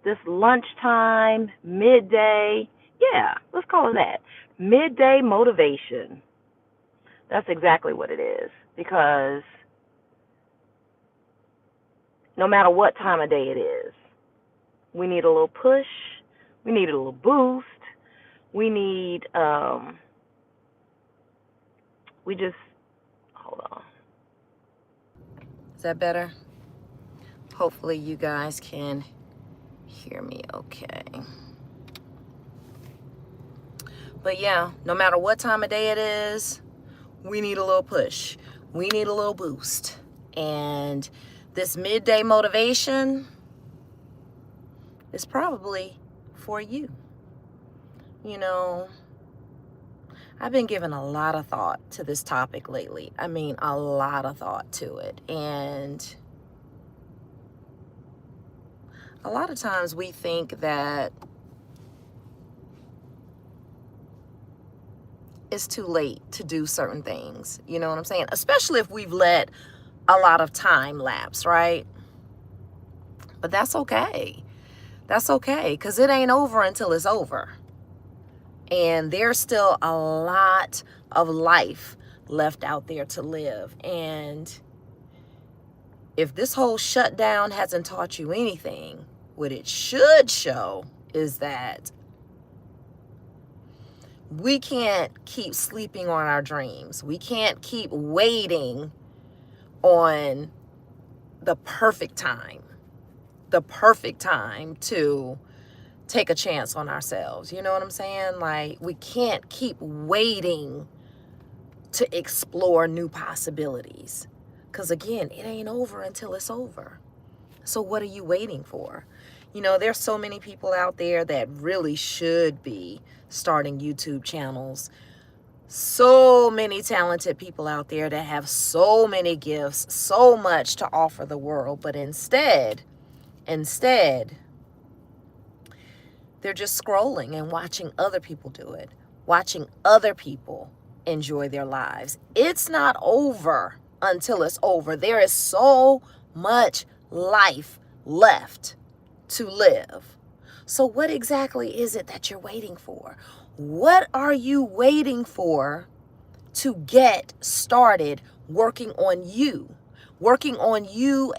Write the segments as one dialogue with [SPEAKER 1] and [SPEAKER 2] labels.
[SPEAKER 1] this lunchtime, midday, yeah, let's call it that. Midday motivation. That's exactly what it is. Because no matter what time of day it is, we need a little push, we need a little boost, we need, we just, hold on.
[SPEAKER 2] Is that better? Hopefully you guys can hear me okay. But yeah, no matter what time of day it is, we need a little push. We need a little boost. And this midday motivation is probably for you. You know, I've been giving a lot of thought to this topic lately. I mean, a lot of thought to it. And a lot of times we think that it's too late to do certain things. You know what I'm saying? Especially if we've let a lot of time lapse, right? But that's okay. That's okay, because it ain't over until it's over. And there's still a lot of life left out there to live. And if this whole shutdown hasn't taught you anything, what it should show is that we can't keep sleeping on our dreams. We can't keep waiting on the perfect time to take a chance on ourselves. You know what I'm saying? Like, we can't keep waiting to explore new possibilities. Because again, it ain't over until it's over. So what are you waiting for? You know, there's so many people out there that really should be starting YouTube channels. So many talented people out there that have so many gifts, so much to offer the world. But instead, they're just scrolling and watching other people do it, watching other people enjoy their lives. It's not over until it's over. There is so much life left to live. So what exactly is it that you're waiting for? What are you waiting for to get started working on you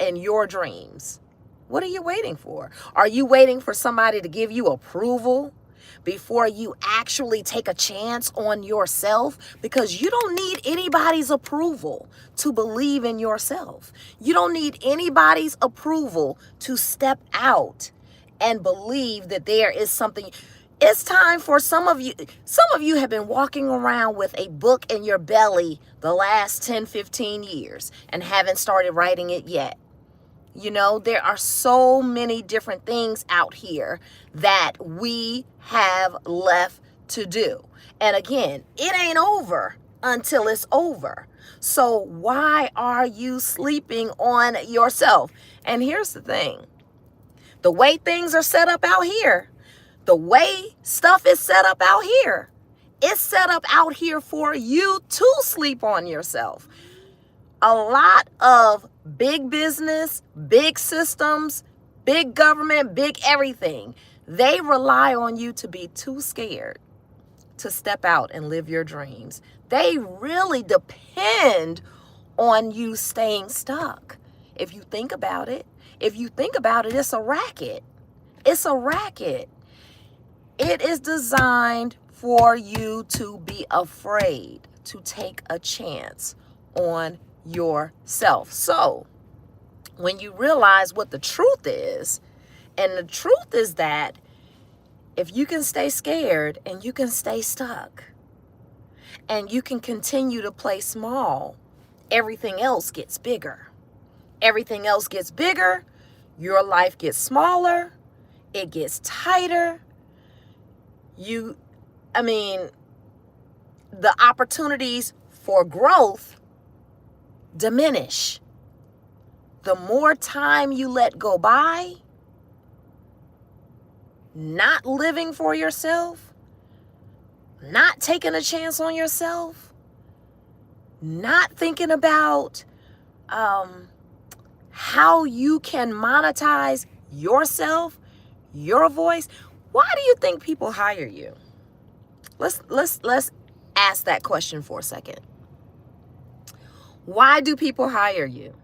[SPEAKER 2] and your dreams? What are you waiting for? Are you waiting for somebody to give you approval before you actually take a chance on yourself? Because you don't need anybody's approval to believe in yourself. You don't need anybody's approval to step out and believe that there is something. It's time for some of you have been walking around with a book in your belly the last 10, 15 years and haven't started writing it yet. You know, there are so many different things out here that we have left to do. And again, it ain't over until it's over. So why are you sleeping on yourself? And here's the thing. The way things are set up out here, the way stuff is set up out here, it's set up out here for you to sleep on yourself. A lot of big business, big systems, big government, big everything, they rely on you to be too scared to step out and live your dreams. They really depend on you staying stuck. If you think about it, it's a racket. It's a racket. It is designed for you to be afraid to take a chance on yourself. So when you realize what the truth is, and the truth is that if you can stay scared and you can stay stuck and you can continue to play small, everything else gets bigger. Everything else gets bigger. Your life gets smaller. It gets tighter. The opportunities for growth diminish. The more time you let go by, not living for yourself, not taking a chance on yourself, not thinking about how you can monetize yourself, your voice, why do you think people hire you? Let's ask that question for a second. Why do people hire you?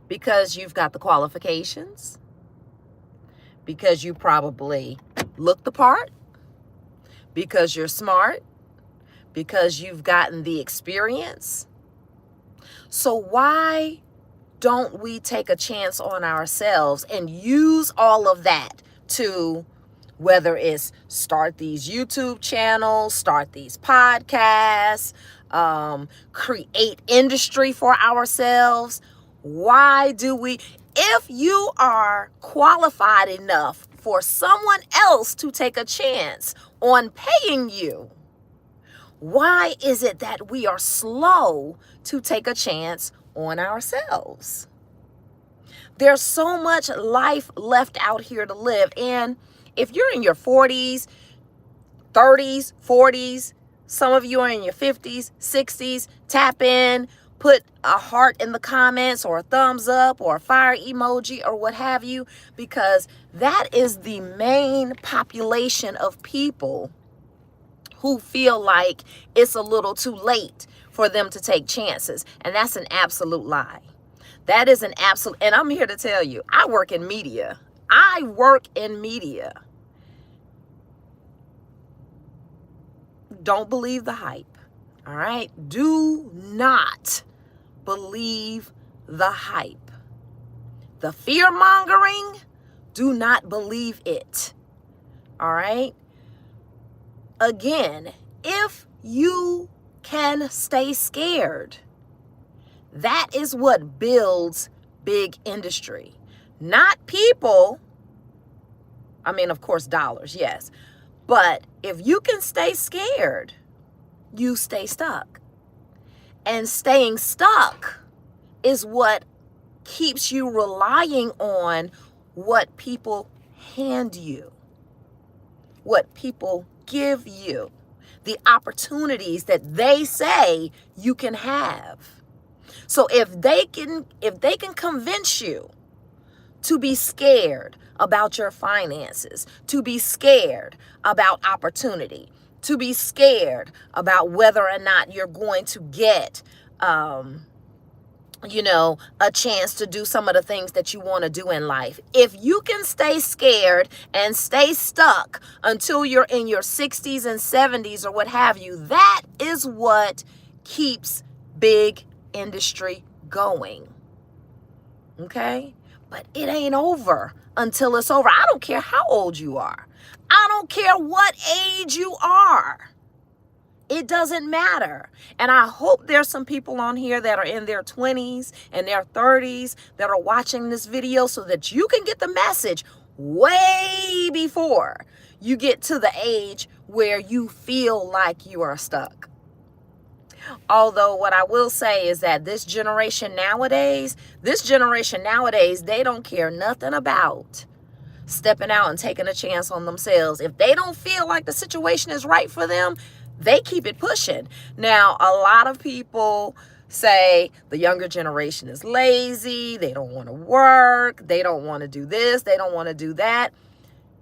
[SPEAKER 2] Because you've got the qualifications? Because you probably look the part? Because you're smart? Because you've gotten the experience? So why don't we take a chance on ourselves and use all of that to, whether it's start these YouTube channels, start these podcasts, create industry for ourselves? Why do we, if you are qualified enough for someone else to take a chance on paying you, why is it that we are slow to take a chance on ourselves? There's so much life left out here to live. And if you're in your 40s, 30s, 40s, some of you are in your 50s, 60s, tap in, put a heart in the comments or a thumbs up or a fire emoji or what have you, because that is the main population of people who feel like it's a little too late for them to take chances. And that's an absolute lie. That is an absolute, and I'm here to tell you, I work in media. I work in media. Don't believe the hype, all right? Do not believe the hype. The fear mongering, do not believe it, all right? Again, if you can stay scared, that is what builds big industry. Not people. I mean, of course, dollars, yes. But if you can stay scared, you stay stuck. And staying stuck is what keeps you relying on what people hand you, what people give you, the opportunities that they say you can have. So if they can convince you to be scared about your finances, to be scared about opportunity, to be scared about whether or not you're going to get a chance to do some of the things that you want to do in life. If you can stay scared and stay stuck until you're in your 60s and 70s or what have you, that is what keeps big industry going. Okay? But it ain't over until it's over. I don't care how old you are. I don't care what age you are. It doesn't matter. And I hope there's some people on here that are in their 20s and their 30s that are watching this video so that you can get the message way before you get to the age where you feel like you are stuck. Although what I will say is that this generation nowadays, they don't care nothing about stepping out and taking a chance on themselves. If they don't feel like the situation is right for them, they keep it pushing. Now, a lot of people say the younger generation is lazy. They don't want to work. They don't want to do this. They don't want to do that.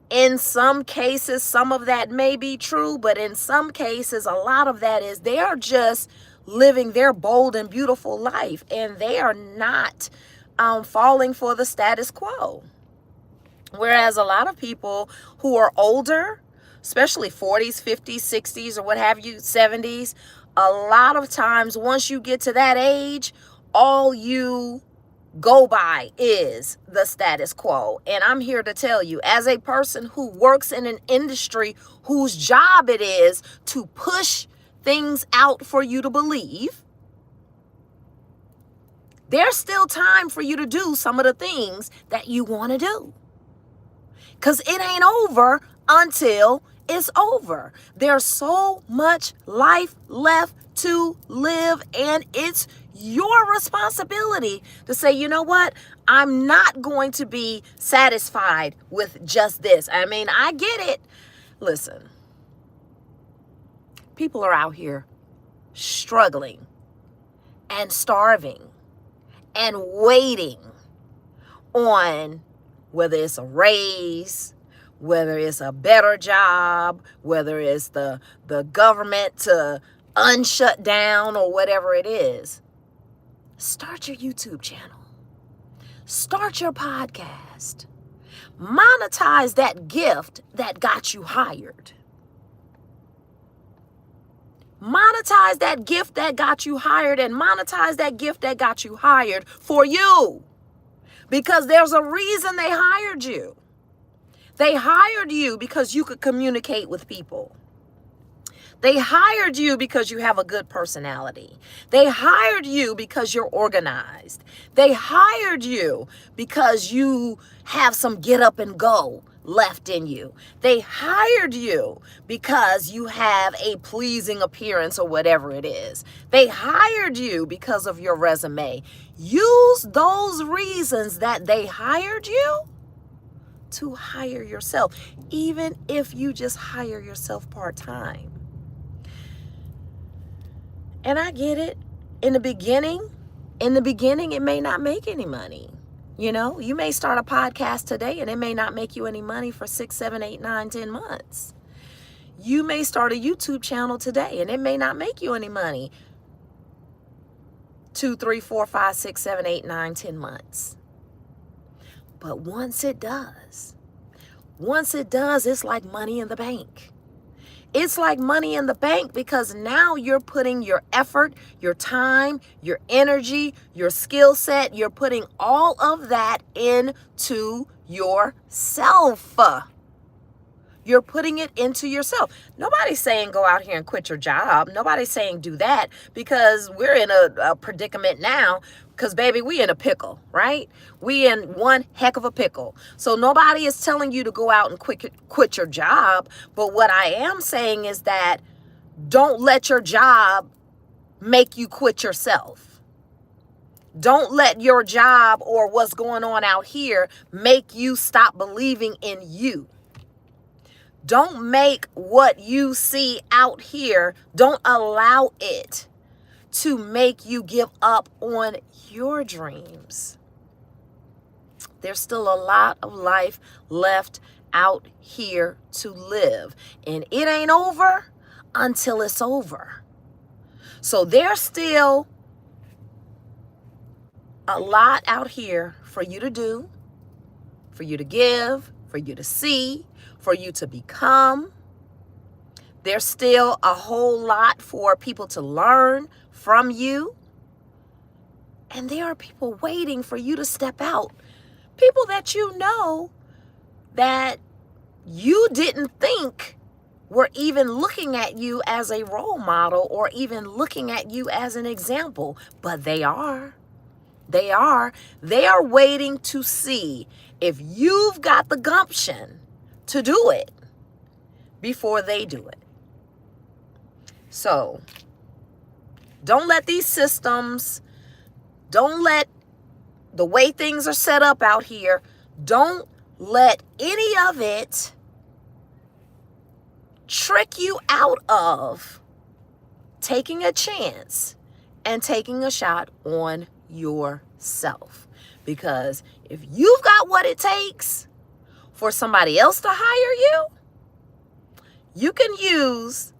[SPEAKER 2] In some cases, some of that may be true, but in some cases, a lot of that is they are just living their bold and beautiful life, and they are not falling for the status quo. Whereas a lot of people who are older, especially 40s, 50s, 60s, or what have you, 70s, a lot of times once you get to that age, all you go by is the status quo. And I'm here to tell you, as a person who works in an industry whose job it is to push things out for you to believe, there's still time for you to do some of the things that you want to do. Because it ain't over until it's over. There's so much life left to live, and it's your responsibility to say, you know what? I'm not going to be satisfied with just this. I mean, I get it. Listen, people are out here struggling and starving and waiting on whether it's a raise, whether it's a better job, whether it's the government to unshut down or whatever it is. Start your YouTube channel. Start your podcast. Monetize that gift that got you hired. Monetize that gift that got you hired, and monetize that gift that got you hired for you. Because there's a reason they hired you. They hired you because you could communicate with people. They hired you because you have a good personality. They hired you because you're organized. They hired you because you have some get up and go left in you. They hired you because you have a pleasing appearance or whatever it is. They hired you because of your resume. Use those reasons that they hired you to hire yourself, even if you just hire yourself part-time. And I get it. In the beginning, it may not make any money. You know, you may start a podcast today and it may not make you any money for 6, 7, 8, 9, 10 months. You may start a YouTube channel today and it may not make you any money 2, 3, 4, 5, 6, 7, 8, 9, 10 months. But once it does, it's like money in the bank. It's like money in the bank because now you're putting your effort, your time, your energy, your skill set, you're putting all of that into yourself. You're putting it into yourself. Nobody's saying go out here and quit your job. Nobody's saying do that because we're in a predicament now because, baby, we in a pickle, right? We in one heck of a pickle. So nobody is telling you to go out and quit your job. But what I am saying is that don't let your job make you quit yourself. Don't let your job or what's going on out here make you stop believing in you. Don't make what you see out here, don't allow it to make you give up on your dreams. There's still a lot of life left out here to live, and it ain't over until it's over. So there's still a lot out here for you to do, for you to give, for you to see, for you to become. There's still a whole lot for people to learn from you. And there are people waiting for you to step out. People that you know that you didn't think were even looking at you as a role model or even looking at you as an example. But they are. They are waiting to see if you've got the gumption to do it before they do it. So don't let these systems, don't let the way things are set up out here, don't let any of it trick you out of taking a chance and taking a shot on yourself. Because if you've got what it takes for somebody else to hire you, you can use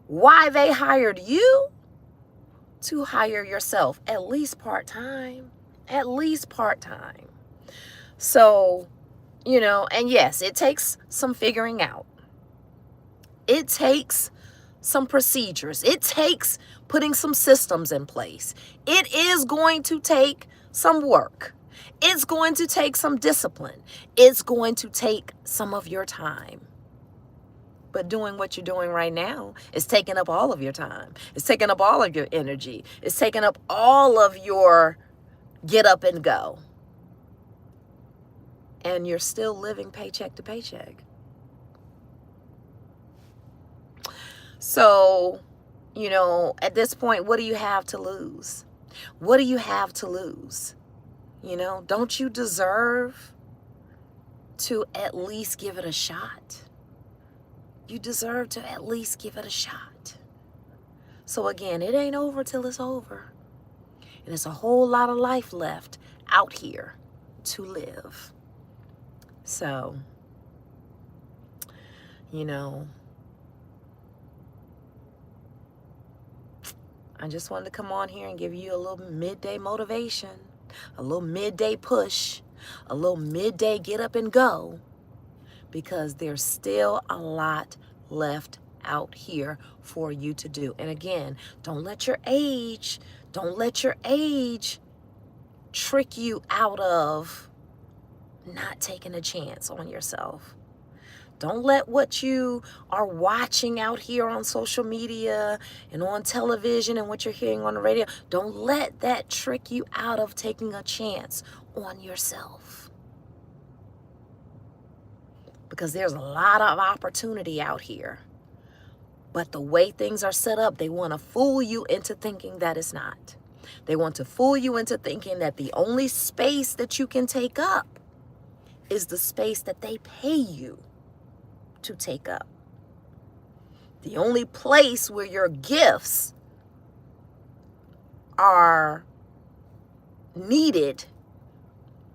[SPEAKER 2] why they hired you to hire yourself, at least part-time. At least part-time. So, you know, and yes, it takes some figuring out. It takes some procedures. It takes putting some systems in place. It is going to take some work. It's going to take some discipline. It's going to take some of your time. But doing what you're doing right now is taking up all of your time. It's taking up all of your energy. It's taking up all of your get up and go. And you're still living paycheck to paycheck. So, you know, at this point, what do you have to lose? What do you have to lose? You know, don't you deserve to at least give it a shot? You deserve to at least give it a shot. So again, it ain't over till it's over. And there's a whole lot of life left out here to live. So, you know, I just wanted to come on here and give you a little midday motivation, a little midday push, a little midday get up and go, because there's still a lot left out here for you to do. And again, don't let your age trick you out of not taking a chance on yourself. Don't let what you are watching out here on social media and on television and what you're hearing on the radio, don't let that trick you out of taking a chance on yourself. Because there's a lot of opportunity out here. But the way things are set up, they want to fool you into thinking that it's not. They want to fool you into thinking that the only space that you can take up is the space that they pay you to take up. The only place where your gifts are needed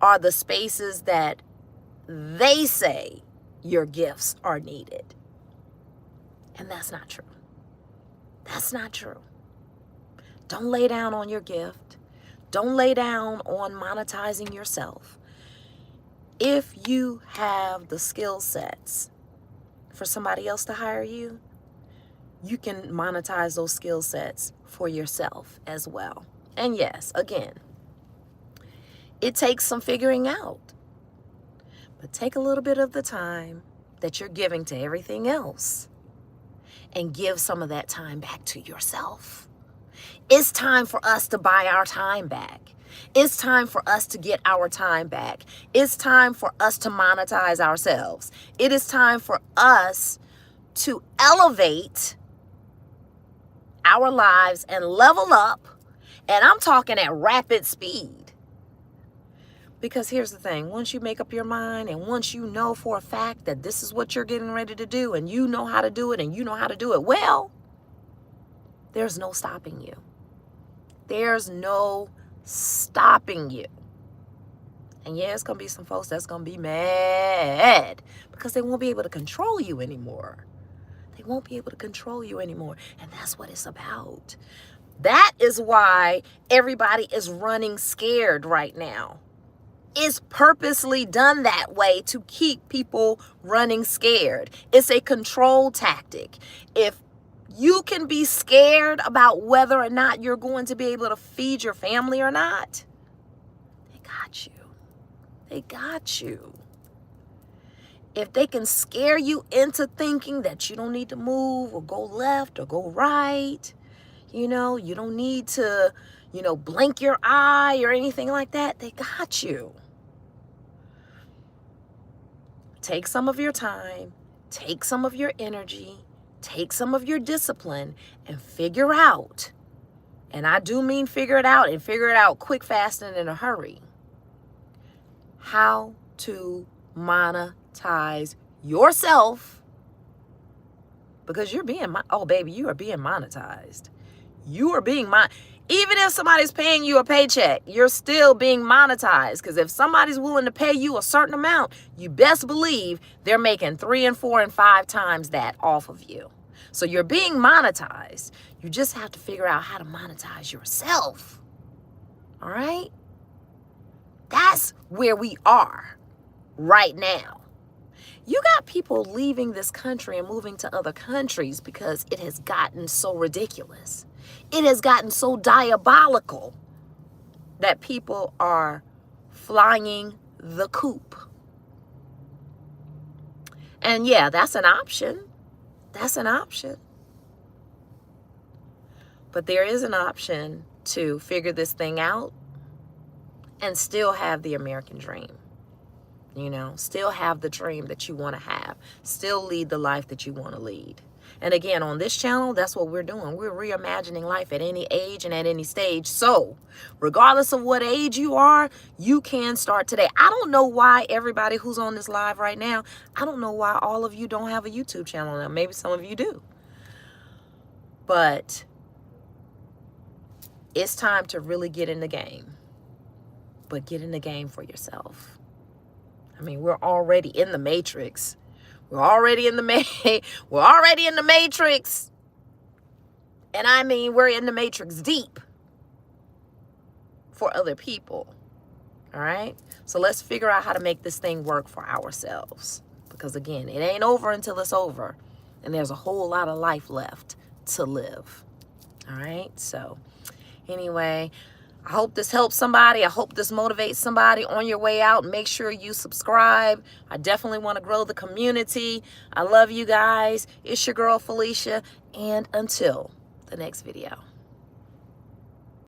[SPEAKER 2] are the spaces that they say your gifts are needed. And that's not true. That's not true. Don't lay down on your gift. Don't lay down on monetizing yourself. If you have the skill sets for somebody else to hire you, you can monetize those skill sets for yourself as well. And yes, again, it takes some figuring out. But take a little bit of the time that you're giving to everything else and give some of that time back to yourself. It's time for us to buy our time back. It's time for us to get our time back. It's time for us to monetize ourselves. It is time for us to elevate our lives and level up. And I'm talking at rapid speed. Because here's the thing, once you make up your mind and once you know for a fact that this is what you're getting ready to do and you know how to do it and you know how to do it well, there's no stopping you. There's no stopping you. And yeah, it's going to be some folks that's going to be mad because they won't be able to control you anymore. They won't be able to control you anymore. And that's what it's about. That is why everybody is running scared right now. It's purposely done that way to keep people running scared. It's a control tactic. If you can be scared about whether or not you're going to be able to feed your family or not, they got you. They got you. If they can scare you into thinking that you don't need to move or go left or go right, you don't need to, blink your eye or anything like that, they got you. Take some of your time, take some of your energy, take some of your discipline and figure out, and I do mean figure it out and figure it out quick, fast, and in a hurry, how to monetize yourself, because you're being, you are being monetized. You are being even if somebody's paying you a paycheck, you're still being monetized. Because if somebody's willing to pay you a certain amount, you best believe they're making 3 and 4 and 5 times that off of you. So you're being monetized. You just have to figure out how to monetize yourself. All right? That's where we are right now. You got people leaving this country and moving to other countries because it has gotten so ridiculous. It has gotten so diabolical that people are flying the coop. And yeah, that's an option. That's an option. But there is an option to figure this thing out and still have the American dream. Still have the dream that you want to have. Still lead the life that you want to lead. And again, on this channel, that's what we're doing. We're reimagining life at any age and at any stage. So regardless of what age you are, you can start today. I don't know why everybody who's on this live right now, I don't know why all of you don't have a YouTube channel now. Maybe some of you do. But it's time to really get in the game. But get in the game for yourself. I mean, we're already in the matrix. We're already in the we're already in the matrix. And I mean, we're in the matrix deep for other people. All right? So let's figure out how to make this thing work for ourselves. Because again, it ain't over until it's over. And there's a whole lot of life left to live. All right? So anyway, I hope this helps somebody. I hope this motivates somebody on your way out. Make sure you subscribe. I definitely want to grow the community. I love you guys. It's your girl, Felicia. And until the next video.